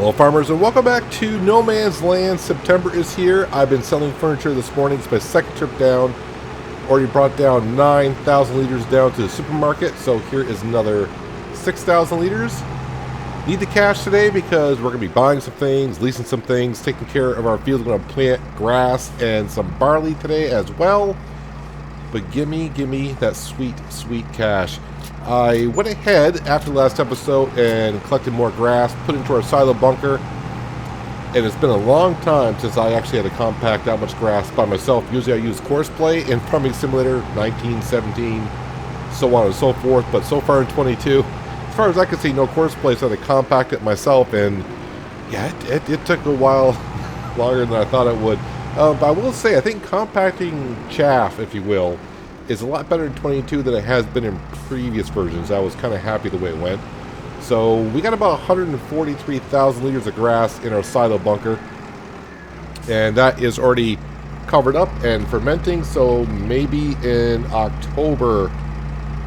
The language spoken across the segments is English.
Hello farmers and welcome back to No Man's Land. September is here. I've been selling furniture this morning. It's my second trip down. Already brought down 9,000 liters down to the supermarket. So here is another 6,000 liters. Need the cash today because we're going to be buying some things, leasing some things, taking care of our fields. We're going to plant grass and some barley today as well. But gimme that sweet, sweet cash. I went ahead after the last episode and collected more grass, put it into our silo bunker, and it's been a long time since I actually had to compact that much grass by myself. Usually I use Courseplay and Farming Simulator 19, 17, so on and so forth, but so far in 22, as far as I can see, no Courseplay, so I had to compact it myself, and yeah, it took a while longer than I thought it would. But I will say, I think compacting chaff, if you will, is a lot better in 22 than it has been in previous versions. I was kind of happy the way it went. So we got about 143,000 liters of grass in our silo bunker, and that is already covered up and fermenting. So maybe in October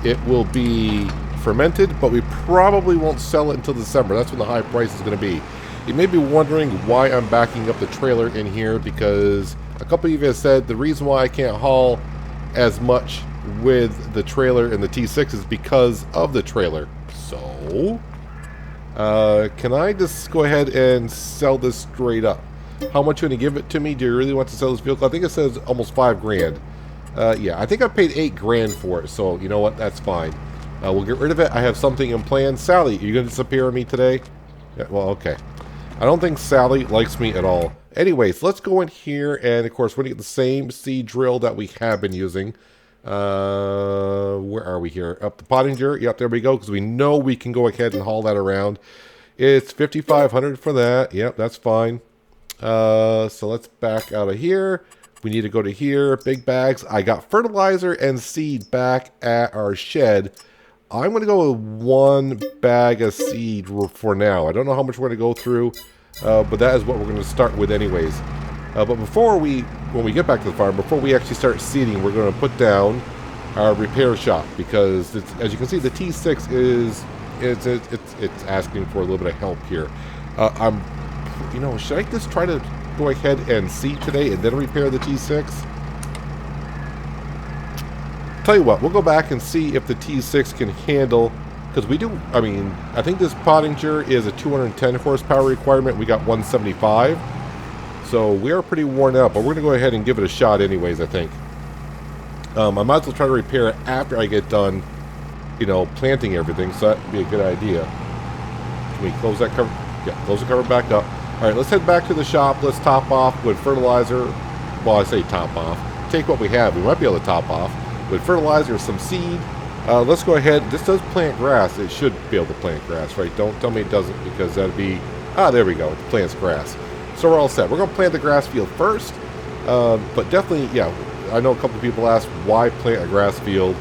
it will be fermented, but we probably won't sell it until December. That's when the high price is going to be. You may be wondering why I'm backing up the trailer in here, because a couple of you have said the reason why I can't haul as much with the trailer and the T6 is because of the trailer. So can I just go ahead and sell this straight up? How much are you going to give it to me? Do you really want to sell this vehicle? I think it says almost 5 grand. Yeah, I think I paid 8 grand for it, so you know what, that's fine. We'll get rid of it. I have something in plan. Sally, are you going to disappear on me today? Yeah, well, okay. I don't think Sally likes me at all. Anyways, let's go in here, and of course, we're going to get the same seed drill that we have been using. Where are we here? Up the Pottinger. Yep, there we go, because we know we can go ahead and haul that around. It's 5,500 for that. Yep, that's fine. So let's back out of here. We need to go to here. Big bags. I got fertilizer and seed back at our shed. I'm going to go with 1 bag of seed for now. I don't know how much we're going to go through, but that is what we're going to start with anyways. But when we get back to the farm, before we actually start seeding, we're going to put down our repair shop, because it's, as you can see, the T6 it's asking for a little bit of help here. Should I just try to go ahead and seed today and then repair the T6? Tell you what, we'll go back and see if the T6 can handle, because I think this Pottinger is a 210 horsepower requirement. We got 175, so we are pretty worn out, but we're going to go ahead and give it a shot anyways, I think. I might as well try to repair it after I get done, planting everything, so that would be a good idea. Can we close that cover? Yeah, close the cover back up. All right, let's head back to the shop. Let's top off with fertilizer. Well, I say top off. Take what we have. We might be able to top off with fertilizer, some seed. Let's go ahead. This does plant grass. It should be able to plant grass, right? Don't tell me it doesn't, because that'd be... there we go. It plants grass. So we're all set. We're going to plant the grass field first. But definitely, yeah, I know a couple of people asked, why plant a grass field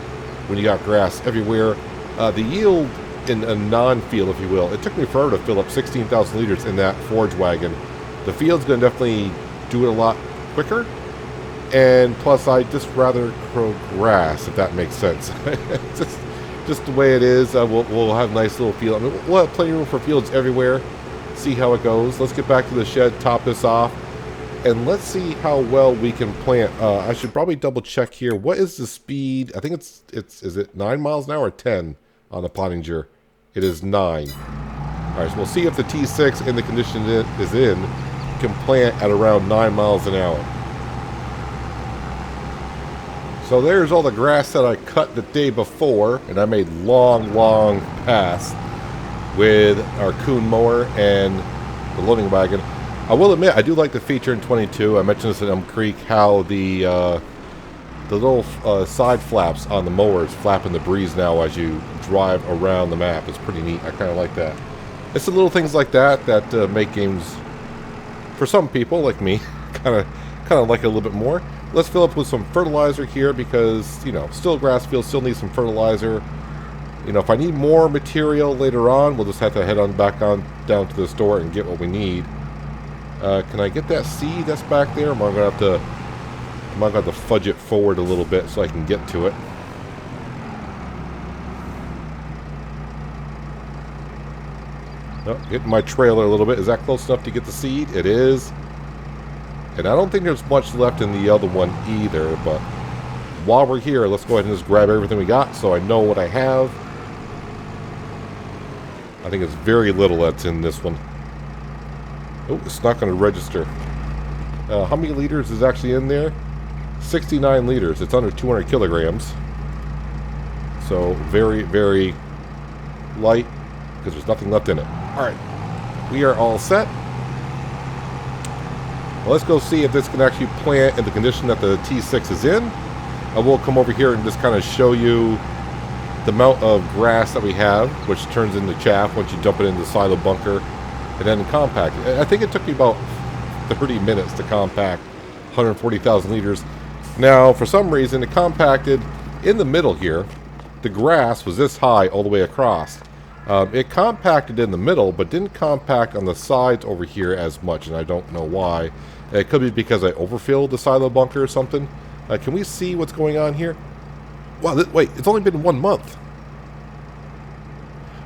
when you got grass everywhere? The yield in a non-field, if you will, it took me forever to fill up 16,000 liters in that forage wagon. The field's going to definitely do it a lot quicker. And plus, I just rather grow grass, if that makes sense. just the way it is. We'll have a nice little field. I mean, we'll have plenty of room for fields everywhere. See how it goes. Let's get back to the shed, top this off, and let's see how well we can plant. I should probably double check here. What is the speed? I think is it 9 miles an hour or 10 on the Pottinger? It is 9. All right, so we'll see if the T6 in the condition it is in can plant at around 9 miles an hour. So there's all the grass that I cut the day before, and I made long pass with our coon mower and the loading wagon. I will admit, I do like the feature in 22. I mentioned this in Elm Creek, how the little side flaps on the mowers flap in the breeze now as you drive around the map. It's pretty neat. I kind of like that. It's the little things like that that make games, for some people like me, kind of like it a little bit more. Let's fill up with some fertilizer here, because, still grass field, still needs some fertilizer. If I need more material later on, we'll just have to head on back on down to the store and get what we need. Can I get that seed that's back there? Am I going to have to fudge it forward a little bit so I can get to it? Oh, hitting my trailer a little bit. Is that close enough to get the seed? It is. And I don't think there's much left in the other one either, but while we're here, let's go ahead and just grab everything we got so I know what I have. I think it's very little that's in this one. Oh, it's not going to register. How many liters is actually in there? 69 liters. It's under 200 kilograms. So very, very light because there's nothing left in it. Alright, we are all set. Well, let's go see if this can actually plant in the condition that the T6 is in. I will come over here and just kind of show you the amount of grass that we have, which turns into chaff once you dump it in the silo bunker and then compact it. I think it took me about 30 minutes to compact 140,000 liters. Now, for some reason, it compacted in the middle here. The grass was this high all the way across. It compacted in the middle, but didn't compact on the sides over here as much, and I don't know why. It could be because I overfilled the silo bunker or something. Can we see what's going on here? Wow, wait, it's only been 1 month.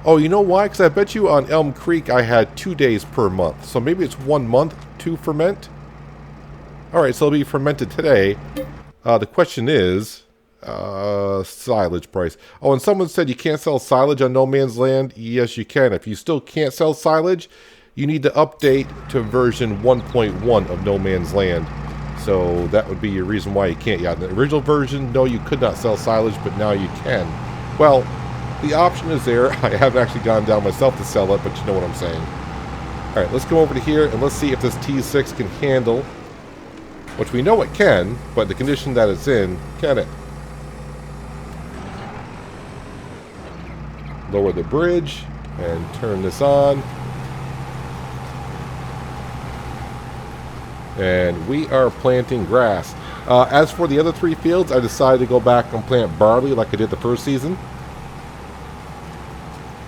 Oh, you know why? Because I bet you on Elm Creek I had 2 days per month. So maybe it's 1 month to ferment. Alright, so it'll be fermented today. The question is, silage price. Oh, and someone said you can't sell silage on No Man's Land. Yes, you can. If you still can't sell silage, you need to update to version 1.1 of No Man's Land. So that would be your reason why you can't. Yeah, the original version, no, you could not sell silage, but now you can. Well, the option is there. I haven't actually gone down myself to sell it, but you know what I'm saying. Alright, let's go over to here and let's see if this T6 can handle, which we know it can, but the condition that it's in, can it? Lower the bridge and turn this on. And we are planting grass. As for the other 3 fields, I decided to go back and plant barley like I did the first season.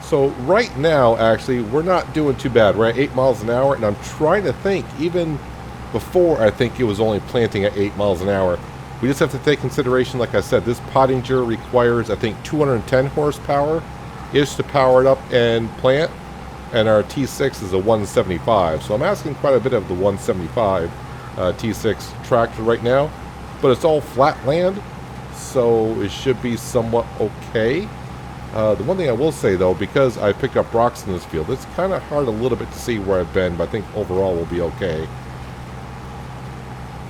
So right now, actually, we're not doing too bad. We're at 8 miles an hour, and I'm trying to think, even before, I think it was only planting at 8 miles an hour. We just have to take consideration, like I said, this pottinger requires, I think, 210 horsepower is to power it up and plant, and our T6 is a 175. So I'm asking quite a bit of the 175 T6 tractor right now, but it's all flat land, so it should be somewhat okay. The one thing I will say, though, because I picked up rocks in this field, it's kind of hard a little bit to see where I've been, but I think overall we'll be okay.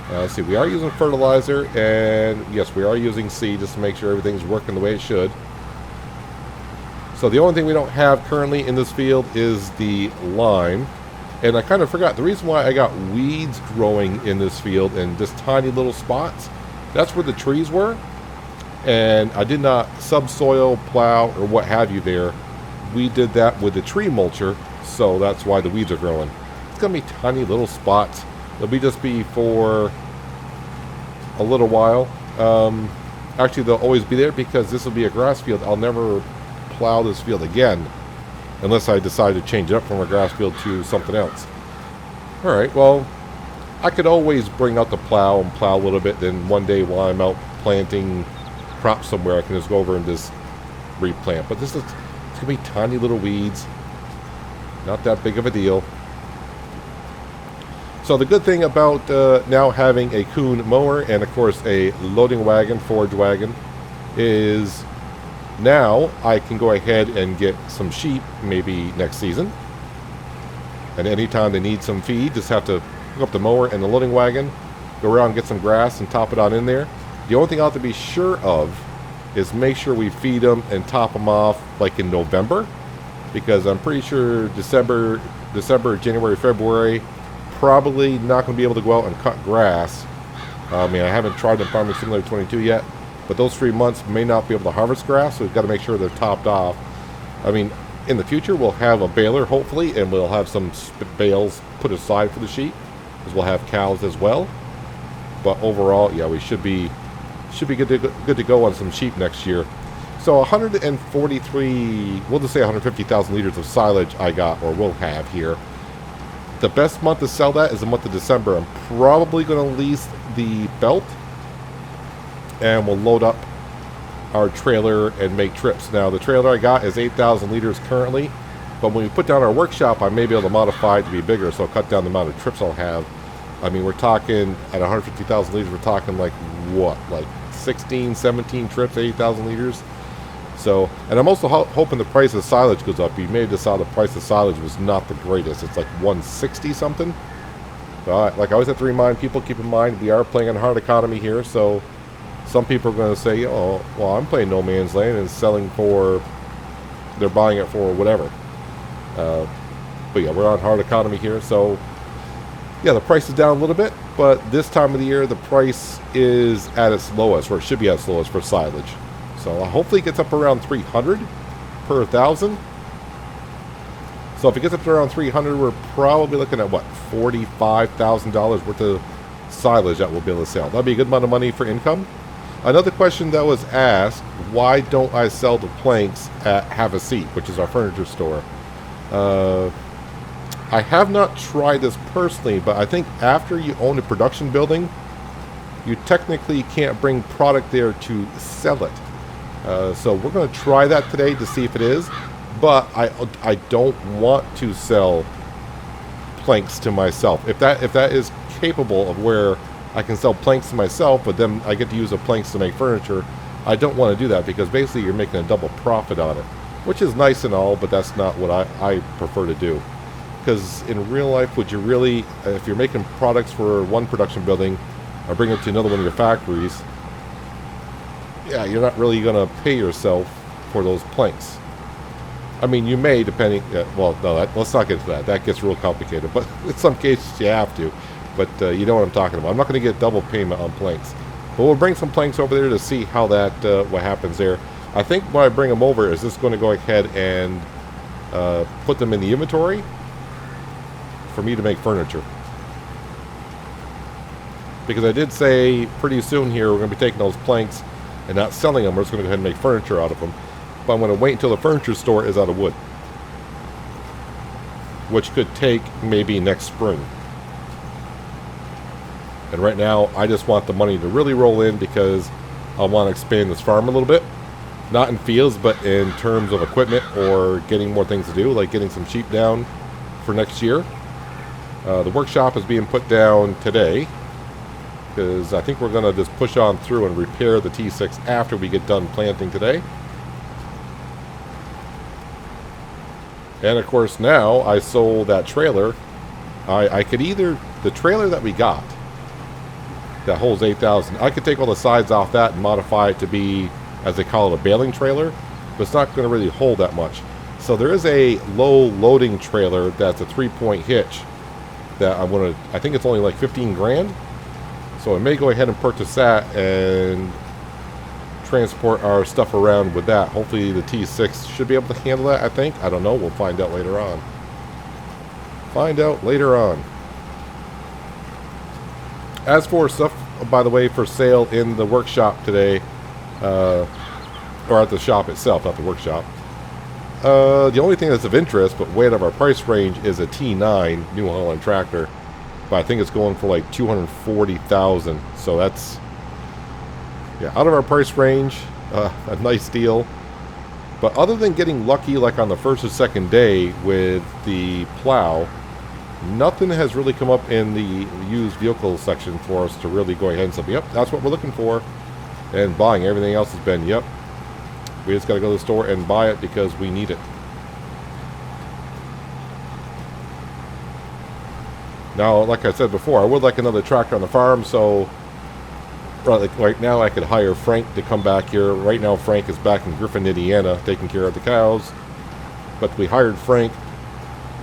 Let's see, we are using fertilizer, and yes, we are using seed just to make sure everything's working the way it should. So the only thing we don't have currently in this field is the lime. And I kind of forgot, the reason why I got weeds growing in this field in just tiny little spots, that's where the trees were. And I did not subsoil, plow, or what have you there. We did that with the tree mulcher, so that's why the weeds are growing. It's going to be tiny little spots. They'll just be for a little while. Actually, they'll always be there because this will be a grass field. I'll never plow this field again unless I decide to change it up from a grass field to something else. Alright, well, I could always bring out the plow and plow a little bit, then one day while I'm out planting crops somewhere I can just go over and just replant. But this is, it's gonna be tiny little weeds, not that big of a deal. So the good thing about now having a Kuhn mower and of course a loading wagon, forage wagon, is now I can go ahead and get some sheep maybe next season. And anytime they need some feed, just have to hook up the mower and the loading wagon, go around and get some grass and top it on in there. The only thing I'll have to be sure of is make sure we feed them and top them off like in November, because I'm pretty sure December, January, February, probably not going to be able to go out and cut grass. I mean, I haven't tried in Farming Simulator 22 yet, but those 3 months may not be able to harvest grass, so we've got to make sure they're topped off. I mean, in the future, we'll have a baler, hopefully, and we'll have some bales put aside for the sheep, because we'll have cows as well. But overall, yeah, we should be good to go on some sheep next year. So 143, we'll just say 150,000 liters of silage I got, or will have here. The best month to sell that is the month of December. I'm probably going to lease the belt, and we'll load up our trailer and make trips. Now, the trailer I got is 8,000 liters currently. But when we put down our workshop, I may be able to modify it to be bigger, so I'll cut down the amount of trips I'll have. I mean, we're talking, at 150,000 liters, we're talking like, what? Like 16, 17 trips, 80,000 liters? So, and I'm also hoping the price of silage goes up. You may have decided the price of silage was not the greatest. It's like 160 something. But like I always have to remind people, keep in mind, we are playing on hard economy here, so some people are going to say, oh, well, I'm playing no man's land and selling for, they're buying it for whatever. But yeah, we're on hard economy here, so yeah, the price is down a little bit, but this time of the year, the price is at its lowest, or it should be at its lowest for silage. So hopefully it gets up around 300 per 1,000. So if it gets up to around 300, we're probably looking at, what, $45,000 worth of silage that we'll be able to sell. That'd be a good amount of money for income. Another question that was asked, why don't I sell the planks at Have a Seat, which is our furniture store? I have not tried this personally, but I think after you own a production building, you technically can't bring product there to sell it. So we're going to try that today to see if it is, but I don't want to sell planks to myself. If that is capable of where I can sell planks to myself, but then I get to use the planks to make furniture, I don't want to do that, because basically you're making a double profit on it, which is nice and all, but that's not what I prefer to do. Because in real life, would you really, if you're making products for one production building or bring it to another one of your factories, yeah, you're not really going to pay yourself for those planks. I mean, you may, depending, well, no, let's not get into that. That gets real complicated, but in some cases you have to. But you know what I'm talking about. I'm not going to get double payment on planks. But we'll bring some planks over there to see how that, what happens there. I think when I bring them over, is this going to go ahead and put them in the inventory for me to make furniture. Because I did say pretty soon here we're going to be taking those planks and not selling them. We're just going to go ahead and make furniture out of them. But I'm going to wait until the furniture store is out of wood, which could take maybe next spring. And right now I just want the money to really roll in, because I want to expand this farm a little bit. Not in fields, but in terms of equipment or getting more things to do, like getting some sheep down for next year. The workshop is being put down today, because I think we're going to just push on through and repair the T6 after we get done planting today. And of course now I sold that trailer. I could either, the trailer that we got that holds 8,000, I could take all the sides off that and modify it to be, as they call it, a baling trailer, but it's not going to really hold that much. So there is a low loading trailer that's a 3-point hitch that I want to, I think it's only like 15 grand. So I may go ahead and purchase that and transport our stuff around with that. Hopefully the T6 should be able to handle that, I think. I don't know. We'll find out later on. As for stuff, by the way, for sale in the workshop today, or at the shop itself, not the workshop. The only thing that's of interest, but way out of our price range, is a T9 New Holland tractor. But I think it's going for like $240,000. So that's, yeah, out of our price range, a nice deal. But other than getting lucky like on the first or second day with the plow, nothing has really come up in the used vehicle section for us to really go ahead and say, yep, that's what we're looking for. And buying. Everything else has been, yep, we just got to go to the store and buy it because we need it. Now, like I said before, I would like another tractor on the farm, so right now I could hire Frank to come back here. Right now Frank is back in Griffin, Indiana, taking care of the cows. But we hired Frank,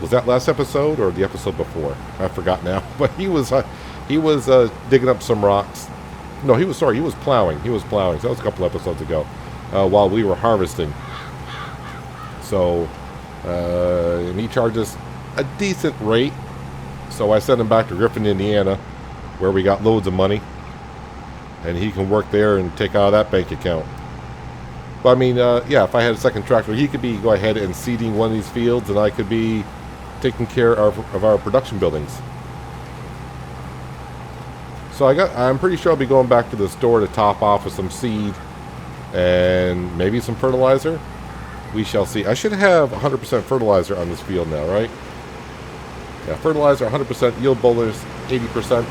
was that last episode or the episode before? I forgot now. But he was digging up some rocks. No, he was plowing. So that was a couple episodes ago, while we were harvesting. So, and he charged us a decent rate. So I sent him back to Griffin, Indiana, where we got loads of money. And he can work there and take out of that bank account. But I mean, yeah, if I had a second tractor, he could be go ahead and seeding one of these fields, and I could be taking care of our production buildings. So I'm pretty sure I'll be going back to the store to top off with some seed and maybe some fertilizer. We shall see. I should have 100% fertilizer on this field now, right? Yeah, fertilizer 100%, yield bonus 80%.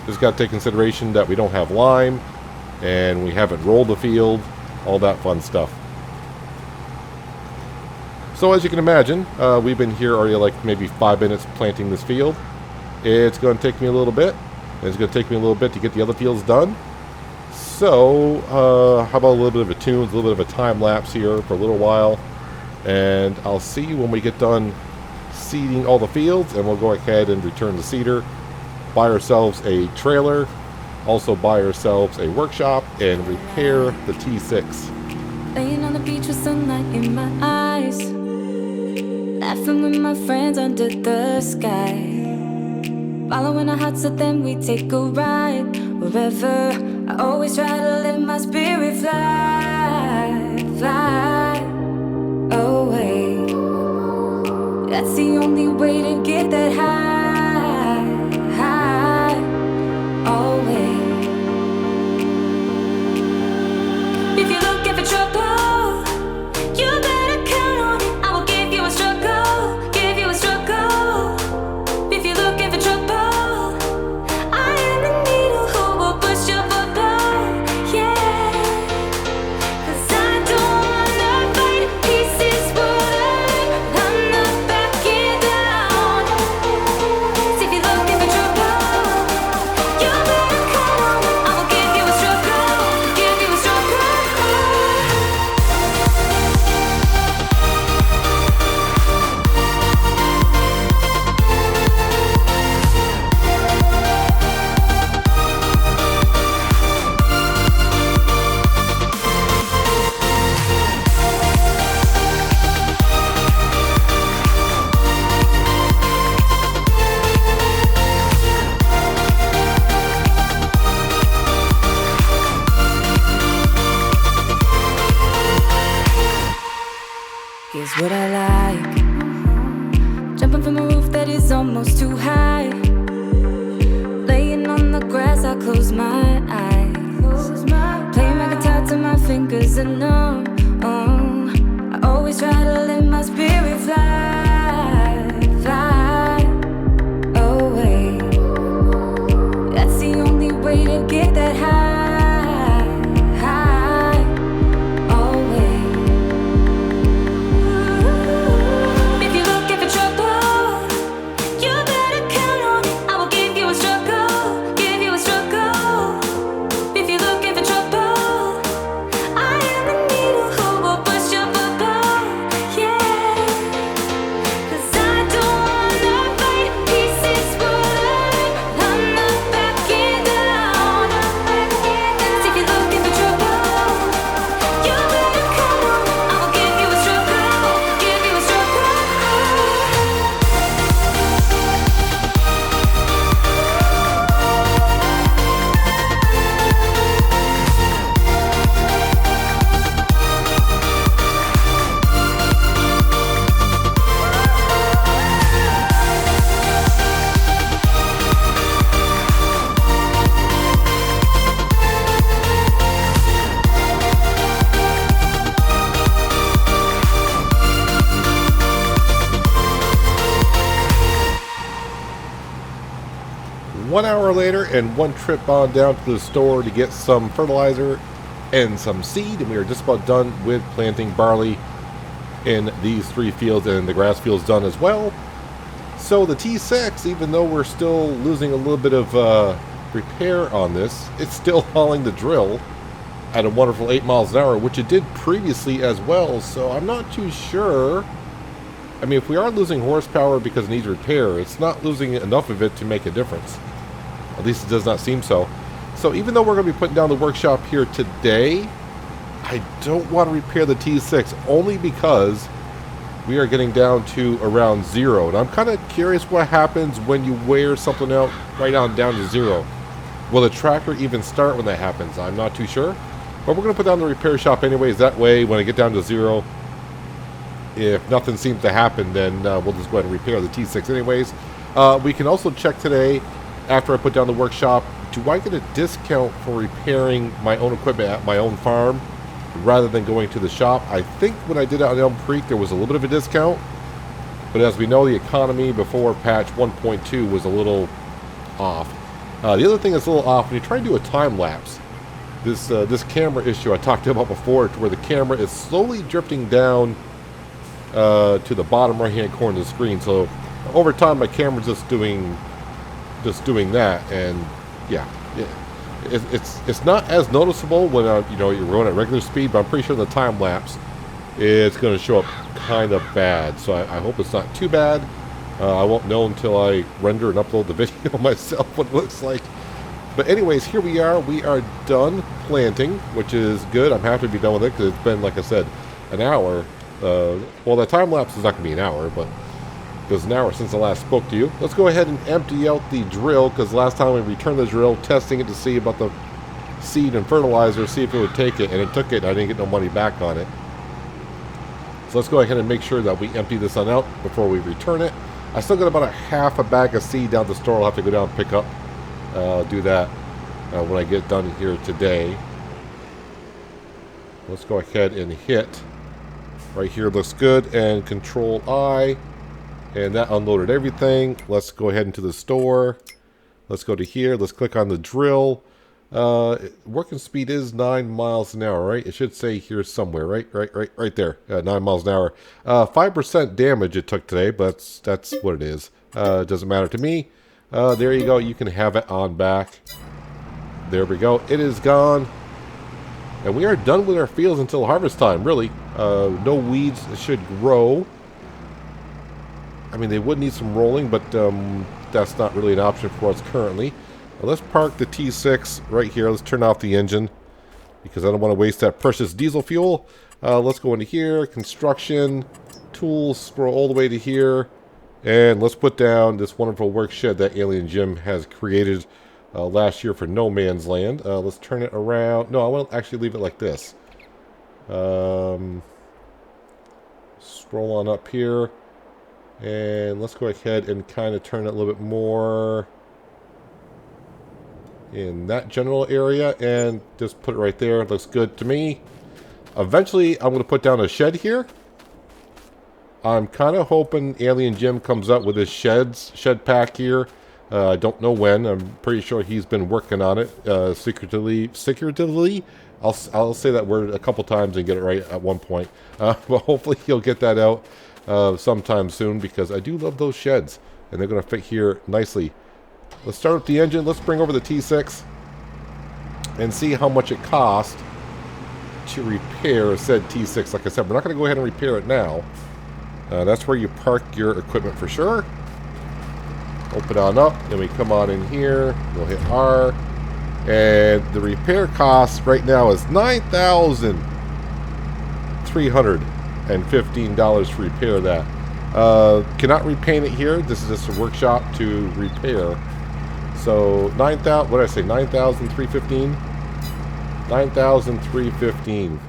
Just got to take consideration that we don't have lime, and we haven't rolled the field, all that fun stuff. So as you can imagine, we've been here already like maybe 5 minutes planting this field. It's going to take me a little bit. And it's going to take me a little bit to get the other fields done. So, how about a little bit of a tunes, a little bit of a time lapse here for a little while. And I'll see you when we get done seeding all the fields, and we'll go ahead and return the seeder, buy ourselves a trailer, also buy ourselves a workshop, and repair the T6. Laying on the beach with sunlight in my eyes, laughing with my friends under the sky, following our hearts so then we take a ride wherever. I always try to let my spirit fly, fly away. That's the only way to get that high, high, always. If you're looking for trouble, you better count on it. I will give you a struggle, give you a struggle. If you're looking for trouble, I am the needle who will push your bubble, yeah. 'Cause I don't wanna fight pieces wood, I'm not backing down. So if you're looking for trouble, you better count on it. I will give you a struggle, give you a struggle. Here's what I like: jumping from a roof that is almost too high, laying on the grass, I close my eyes, playing my guitar till my fingers are numb. I always try to let my spirit fly, fly away. That's the only way to get that high, high, always. If you're looking for trouble, you better count on it. I will give you a struggle, give you a struggle. If you're looking for trouble, I am the needle who will push your bubble, yeah. 'Cause I don't wanna fight pieces wood, I'm not backing down. So if you're looking for trouble, you better count on it. I will give you a struggle, give you a struggle. One hour later, and one trip on down to the store to get some fertilizer and some seed, and we are just about done with planting barley in these 3 fields, and the grass field's done as well. So the T6, even though we're still losing a little bit of repair on this, it's still hauling the drill at a wonderful 8 miles an hour, which it did previously as well. So I'm not too sure. I mean, if we are losing horsepower because it needs repair, it's not losing enough of it to make a difference. At least it does not seem so. So even though we're going to be putting down the workshop here today, I don't want to repair the T6, only because we are getting down to around 0. And I'm kind of curious what happens when you wear something out right on down to 0. Will the tractor even start when that happens? I'm not too sure. But we're going to put down the repair shop anyways. That way, when I get down to 0, if nothing seems to happen, then we'll just go ahead and repair the T6 anyways. We can also check today, after I put down the workshop, do I get a discount for repairing my own equipment at my own farm? rather than going to the shop. I think when I did it on Elm Creek, there was a little bit of a discount. But as we know, the economy before patch 1.2 was a little off. The other thing that's a little off, when you try to do a time lapse, this camera issue I talked about before, to where the camera is slowly drifting down to the bottom right hand corner of the screen. So over time, my camera's just doing that, and yeah, it's not as noticeable when you're running at regular speed, but I'm pretty sure the time lapse it's going to show up kind of bad. So I hope it's not too bad. I won't know until I render and upload the video myself what it looks like. But anyways, here we are. We are done planting, which is good. I'm happy to be done with it because it's been, like I said, an hour. Well, the time lapse is not going to be an hour, but it was an hour since I last spoke to you. Let's go ahead and empty out the drill, because last time we returned the drill, testing it to see about the seed and fertilizer, see if it would take it, and it took it. I didn't get no money back on it. So let's go ahead and make sure that we empty this one out before we return it. I still got about a half a bag of seed down at the store. I'll have to go down and pick up. I'll do that when I get done here today. Let's go ahead and hit. Right here looks good, and Control I. And that unloaded everything. Let's go ahead into the store. Let's go to here. Let's click on the drill. Working speed is 9 miles an hour, right? It should say here somewhere, right there. 9 miles an hour. 5% damage it took today, but that's what it is. It doesn't matter to me. There you go. You can have it on back. There we go. It is gone. And we are done with our fields until harvest time, really. No weeds should grow. I mean, they would need some rolling, but that's not really an option for us currently. Let's park the T6 right here. Let's turn off the engine because I don't want to waste that precious diesel fuel. Let's go into here, construction, tools, scroll all the way to here, and let's put down this wonderful work shed that Alien Jim has created last year for No Man's Land. Let's turn it around. No, I want to actually leave it like this. Scroll on up here, and let's go ahead and kind of turn it a little bit more in that general area, and just put it right there. It looks good to me. Eventually, I'm going to put down a shed here. I'm kind of hoping Alien Jim comes up with his shed pack here. I don't know when. I'm pretty sure he's been working on it secretively. I'll say that word a couple times and get it right at one point. But hopefully he'll get that out sometime soon, because I do love those sheds, and they're going to fit here nicely. Let's start with the engine. Let's bring over the T6 and see how much it costs to repair said T6. Like I said, we're not going to go ahead and repair it now. That's where you park your equipment for sure. Open on up, then we come on in here. We'll hit R. And the repair cost right now is $9,315 to repair that. Cannot repaint it here. This is just a workshop to repair. So 9,000. What did I say? 9,315. 9,315.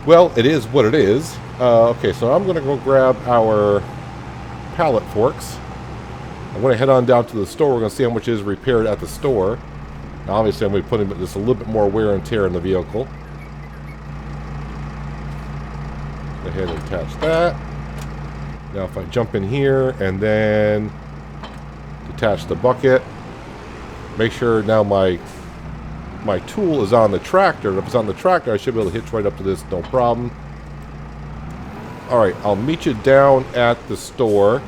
Well, it is what it is. Okay, so I'm going to go grab our pallet forks. I'm going to head on down to the store. We're going to see how much is repaired at the store. Now, obviously, I'm going to put in just a little bit more wear and tear in the vehicle. Go ahead and attach that. Now, if I jump in here and then detach the bucket, make sure now my tool is on the tractor. If it's on the tractor, I should be able to hitch right up to this, no problem. Alright, I'll meet you down at the store,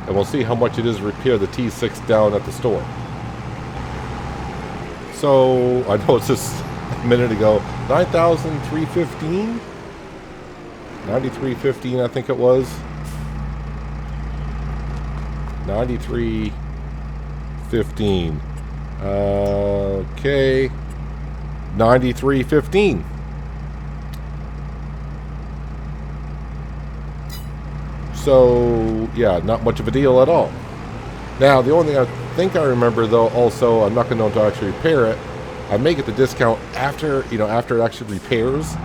and we'll see how much it is to repair the T6 down at the store. So, I know it's just a minute ago, 9,315? 93.15, I think it was. 93.15. Okay. 93.15. So, yeah, not much of a deal at all. Now, the only thing I think I remember, though, also, I'm not going to know until I actually repair it. I may get the discount after, after it actually repairs.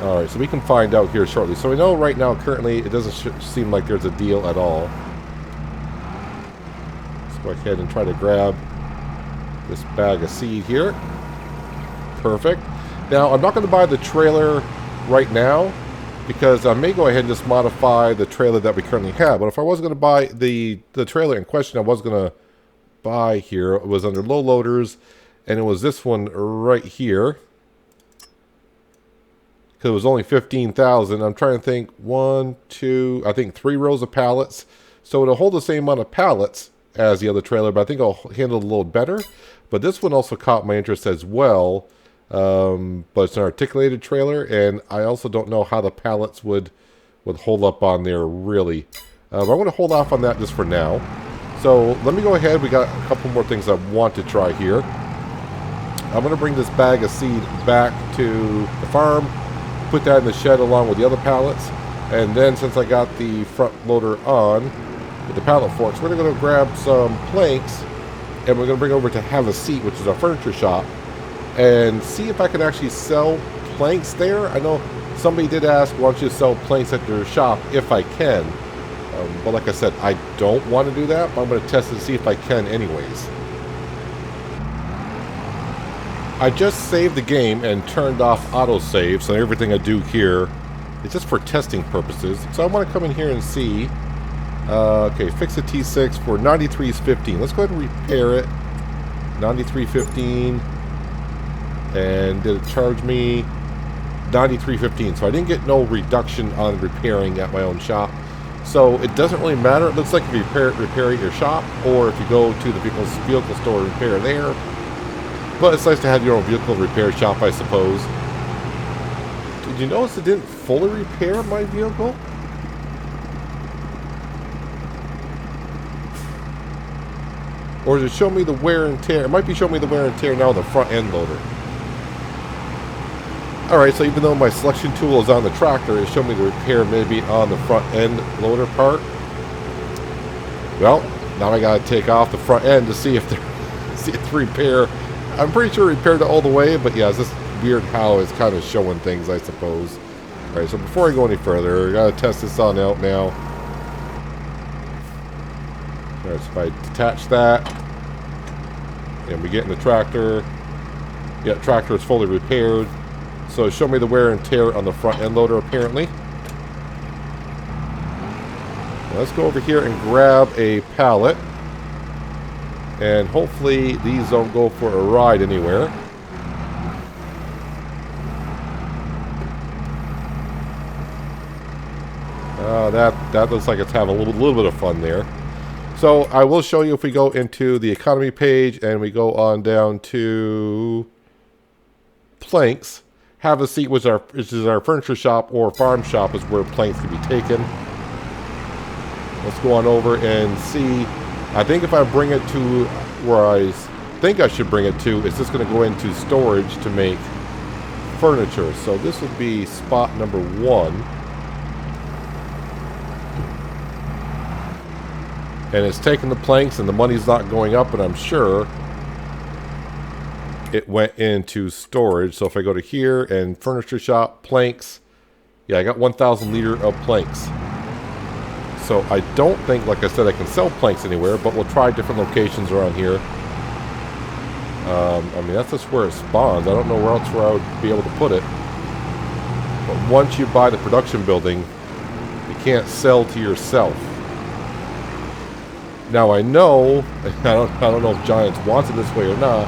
All right, so we can find out here shortly. So we know right now, currently, it doesn't seem like there's a deal at all. Let's go ahead and try to grab this bag of seed here. Perfect. Now, I'm not going to buy the trailer right now because I may go ahead and just modify the trailer that we currently have. But if I was going to buy the trailer in question, I was going to buy here. It was under low loaders, and it was this one right here. Because it was only 15,000. I'm trying to think, 1, 2, I think 3 rows of pallets. So it'll hold the same amount of pallets as the other trailer, but I think I'll handle it a little better. But this one also caught my interest as well. But it's an articulated trailer, and I also don't know how the pallets would hold up on there really. I'm going to hold off on that just for now. So let me go ahead. We got a couple more things I want to try here. I'm going to bring this bag of seed back to the farm, put that in the shed along with the other pallets, and then since I got the front loader on with the pallet forks, we're going to grab some planks, and we're going to bring over to Have a Seat, which is our furniture shop, and see if I can actually sell planks there. I know somebody did ask, why don't you sell planks at your shop if I can. But like I said, I don't want to do that, but I'm going to test it and see if I can anyways. I just saved the game and turned off autosave, so everything I do here is just for testing purposes. So I want to come in here and see. Okay, fix the T6 for 93.15. Let's go ahead and repair it. 93.15. And did it charge me 93.15? So I didn't get no reduction on repairing at my own shop. So it doesn't really matter. It looks like if you repair at your shop, or if you go to the vehicle store and repair there. But it's nice to have your own vehicle repair shop, I suppose. Did you notice it didn't fully repair my vehicle? Or does it show me the wear and tear? It might be showing me the wear and tear now on the front end loader. Alright, so even though my selection tool is on the tractor, it showed me the repair maybe on the front end loader part. Well, now I gotta take off the front end to see if it's repair. I'm pretty sure it repaired it all the way, but yeah, it's just weird how it's kind of showing things, I suppose. Alright, so before I go any further, I gotta test this on out now. Alright, so if I detach that, and we get in the tractor, yeah, tractor is fully repaired. So show me the wear and tear on the front end loader apparently. Now let's go over here and grab a pallet. And hopefully these don't go for a ride anywhere. That looks like it's having a little bit of fun there. So I will show you if we go into the economy page and we go on down to planks. Have a Seat, which is our furniture shop or farm shop, is where planks can be taken. Let's go on over and see. I think if I bring it to where I think I should bring it to, it's just going to go into storage to make furniture. So this would be spot number 1. And it's taking the planks and the money's not going up, and I'm sure it went into storage. So if I go to here and furniture shop, planks, yeah, I got 1,000 liter of planks. So I don't think, like I said, I can sell planks anywhere, but we'll try different locations around here. I mean, that's just where it spawns. I don't know where else I would be able to put it. But once you buy the production building, you can't sell to yourself. Now I know, I don't know if Giants wants it this way or not,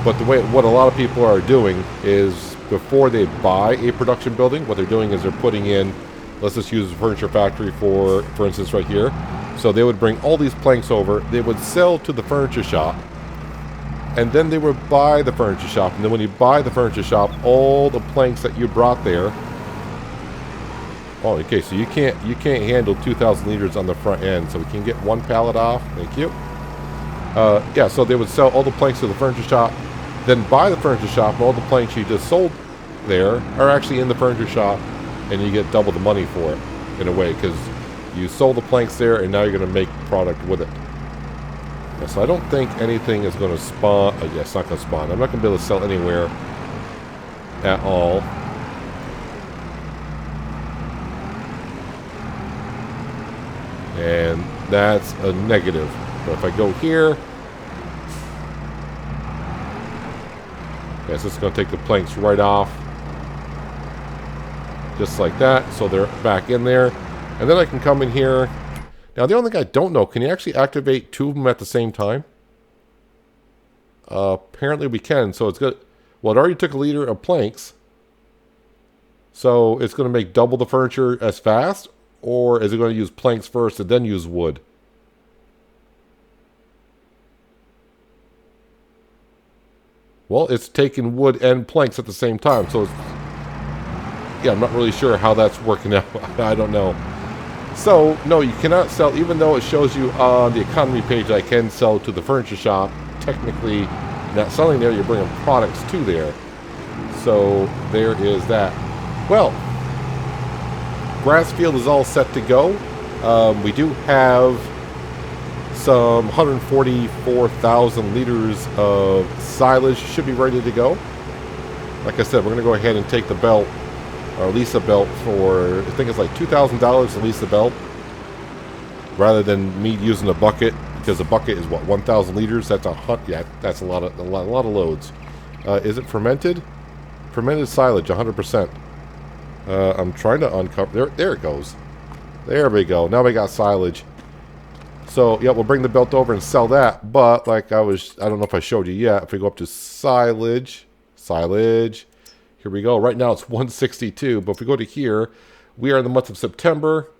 but what a lot of people are doing is before they buy a production building, what they're doing is they're putting in, let's just use a furniture factory for instance right here. So they would bring all these planks over, they would sell to the furniture shop, and then they would buy the furniture shop. And then when you buy the furniture shop, all the planks that you brought there, oh, okay, so you can't handle 2,000 liters on the front end, so we can get one pallet off. Thank you. Yeah, so they would sell all the planks to the furniture shop, then buy the furniture shop, and all the planks you just sold there are actually in the furniture shop, and you get double the money for it, in a way, because you sold the planks there, and now you're going to make product with it. Yeah, so I don't think anything is going to spawn. Yeah, it's not going to spawn. I'm not going to be able to sell anywhere at all. And that's a negative. But if I go here, Okay, so it's going to take the planks right off. Just like that. So they're back in there. And then I can come in here. Now, the only thing I don't know, can you actually activate 2 of them at the same time? Apparently we can. So it's good. Well, it already took a liter of planks. So it's going to make double the furniture as fast? Or is it going to use planks first and then use wood? Well, it's taking wood and planks at the same time. So it's, yeah, I'm not really sure how that's working out. I don't know. So, no, you cannot sell, even though it shows you on the economy page I can sell to the furniture shop. Technically, not selling there, you're bringing products to there. So, there is that. Well, grass field is all set to go. We do have some 144,000 liters of silage should be ready to go. Like I said, we're going to go ahead and take the belt, or lease a belt for, I think it's like $2,000 to lease the belt, rather than me using a bucket, because a bucket is what, 1,000 liters. That's yeah, that's a lot of loads. Is it fermented? Fermented silage, 100%. I'm trying to uncover. There it goes. There we go. Now we got silage. So yeah, we'll bring the belt over and sell that. But like I don't know if I showed you yet. If we go up to silage. Here we go. Right now it's 162. But if we go to here, we are in the month of September.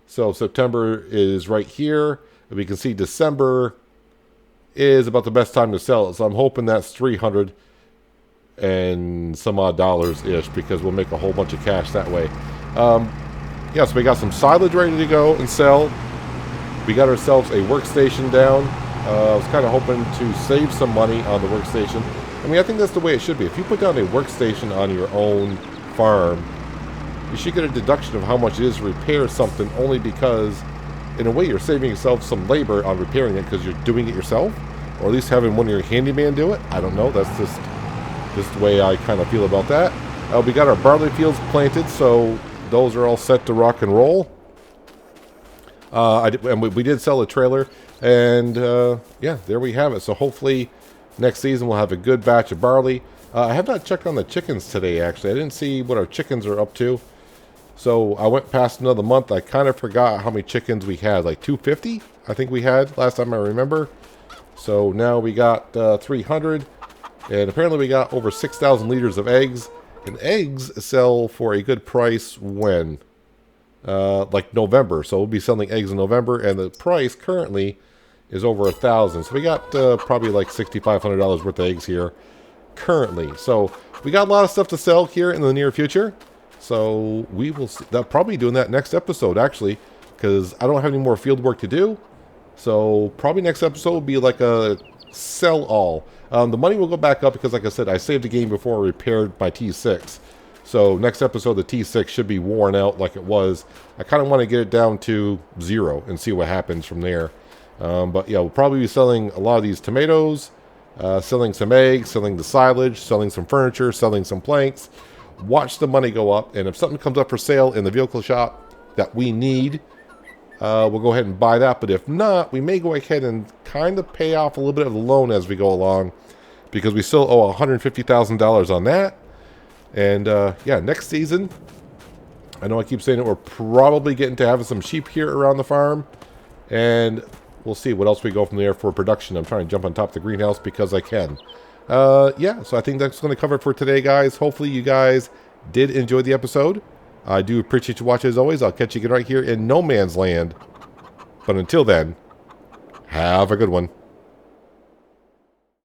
So September is right here. And we can see December is about the best time to sell it. So I'm hoping that's 300 and some odd dollars-ish, because we'll make a whole bunch of cash that way. Yeah, so we got some silage ready to go and sell. We got ourselves a workstation down. I was kind of hoping to save some money on the workstation. I mean, I think that's the way it should be. If you put down a workstation on your own farm, you should get a deduction of how much it is to repair something, only because, in a way, you're saving yourself some labor on repairing it because you're doing it yourself, or at least having one of your handyman do it. I don't know. That's just the way I kind of feel about that. We got our barley fields planted, so those are all set to rock and roll. And we did sell a trailer, and yeah, there we have it. So hopefully next season we'll have a good batch of barley. I have not checked on the chickens today, actually. I didn't see what our chickens are up to. So I went past another month. I kind of forgot how many chickens we had. Like 250, I think we had last time I remember. So now we got 300. And apparently we got over 6,000 liters of eggs. And eggs sell for a good price when? Like November. So we'll be selling eggs in November. And the price currently is over 1,000. So we got probably like $6,500 worth of eggs here currently. So we got a lot of stuff to sell here in the near future. So we will see. I'll probably doing that next episode, actually, because I don't have any more field work to do. So probably next episode will be like a sell all. The money will go back up because, like I said, I saved the game before I repaired my T6. So next episode, the T6 should be worn out like it was. I kind of want to get it down to 0 and see what happens from there. But yeah, we'll probably be selling a lot of these tomatoes, selling some eggs, selling the silage, selling some furniture, selling some planks. Watch the money go up, and if something comes up for sale in the vehicle shop that we need, we'll go ahead and buy that. But if not, we may go ahead and kind of pay off a little bit of the loan as we go along, because we still owe $150,000 on that. And yeah, next season, I know I keep saying it, we're probably getting to having some sheep here around the farm, and we'll see what else we go from there for production. I'm trying to jump on top of the greenhouse because I can. Yeah, so I think that's going to cover it for today, guys. Hopefully you guys did enjoy the episode. I do appreciate you watching as always. I'll catch you again right here in No Man's Land. But until then, have a good one.